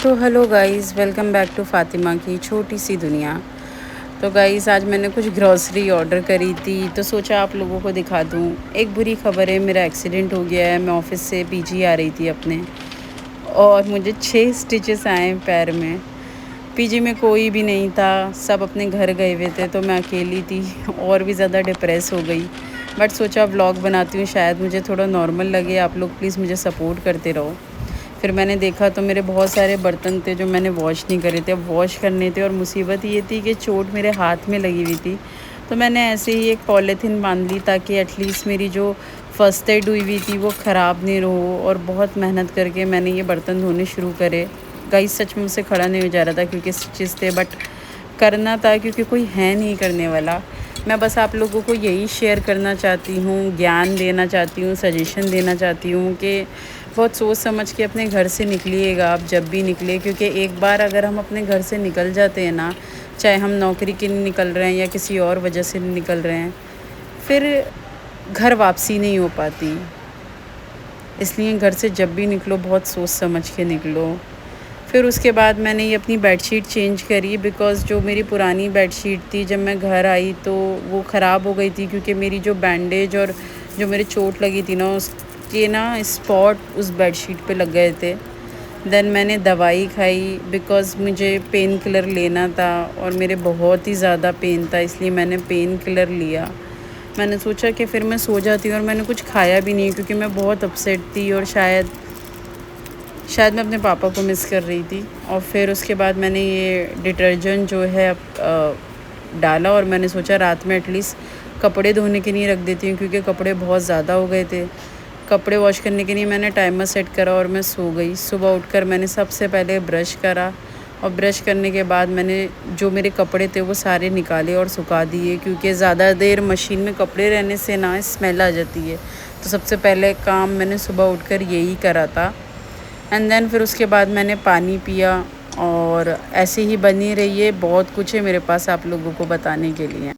तो hello guys, welcome back to Fatima की छोटी सी दुनिया। तो गाइस, आज मैंने कुछ ग्रॉसरी ऑर्डर करी थी तो सोचा आप लोगों को दिखा दूँ। एक बुरी खबर है, मेरा एक्सीडेंट हो गया है। मैं ऑफ़िस से पीजी आ रही थी अपने, और मुझे 6 स्टिचेस आए हैं पैर में। पीजी में कोई भी नहीं था, सब अपने घर गए हुए थे, तो मैं अकेली थी और भी ज़्यादा डिप्रेस हो गई। बट सोचा व्लॉग बनाती हूँ, शायद मुझे थोड़ा नॉर्मल लगे। आप लोग प्लीज़ मुझे सपोर्ट करते रहो। फिर मैंने देखा तो मेरे बहुत सारे बर्तन थे जो मैंने वॉश नहीं करे थे, अब वॉश करने थे। और मुसीबत ये थी कि चोट मेरे हाथ में लगी हुई थी, तो मैंने ऐसे ही एक पॉलीथीन बांध ली ताकि एटलीस्ट मेरी जो फर्स्ट एड हुई हुई थी वो ख़राब नहीं हो। और बहुत मेहनत करके मैंने ये बर्तन धोने शुरू करे। गाइस, सच में मुझसे खड़ा नहीं हो जा रहा था क्योंकि स्टिचेस थे, बट करना था क्योंकि कोई है नहीं करने वाला। मैं बस आप लोगों को यही शेयर करना चाहती हूँ, ज्ञान देना चाहती हूँ, सजेशन देना चाहती हूँ कि बहुत सोच समझ के अपने घर से निकलिएगा आप जब भी निकले। क्योंकि एक बार अगर हम अपने घर से निकल जाते हैं ना, चाहे हम नौकरी के लिए निकल रहे हैं या किसी और वजह से निकल रहे हैं, फिर घर वापसी नहीं हो पाती। इसलिए घर से जब भी निकलो बहुत सोच समझ के निकलो। फिर उसके बाद मैंने ये अपनी बेडशीट चेंज करी, बिकॉज़ जो मेरी पुरानी बेडशीट थी जब मैं घर आई तो वो ख़राब हो गई थी, क्योंकि मेरी जो बैंडेज और जो मेरी चोट लगी थी ना, उसके ना स्पॉट उस बेडशीट पे लग गए थे। देन मैंने दवाई खाई, बिकॉज़ मुझे पेन किलर लेना था और मेरे बहुत ही ज़्यादा पेन था, इसलिए मैंने पेन किलर लिया। मैंने सोचा कि फिर मैं सो जाती हूँ, और मैंने कुछ खाया भी नहीं क्योंकि मैं बहुत अपसेट थी और शायद मैं अपने पापा को मिस कर रही थी। और फिर उसके बाद मैंने ये डिटर्जेंट जो है डाला, और मैंने सोचा रात में एटलीस्ट कपड़े धोने के लिए रख देती हूँ क्योंकि कपड़े बहुत ज़्यादा हो गए थे। कपड़े वॉश करने के लिए मैंने टाइमर सेट करा और मैं सो गई। सुबह उठकर मैंने सबसे पहले ब्रश करा, और ब्रश करने के बाद मैंने जो मेरे कपड़े थे वो सारे निकाले और सुखा दिए, क्योंकि ज़्यादा देर मशीन में कपड़े रहने से ना स्मेल आ जाती है। तो सबसे पहले काम मैंने सुबह उठकर यही करा था। एंड देन फिर उसके बाद मैंने पानी पिया, और ऐसे ही बनी रही है। बहुत कुछ है मेरे पास आप लोगों को बताने के लिए।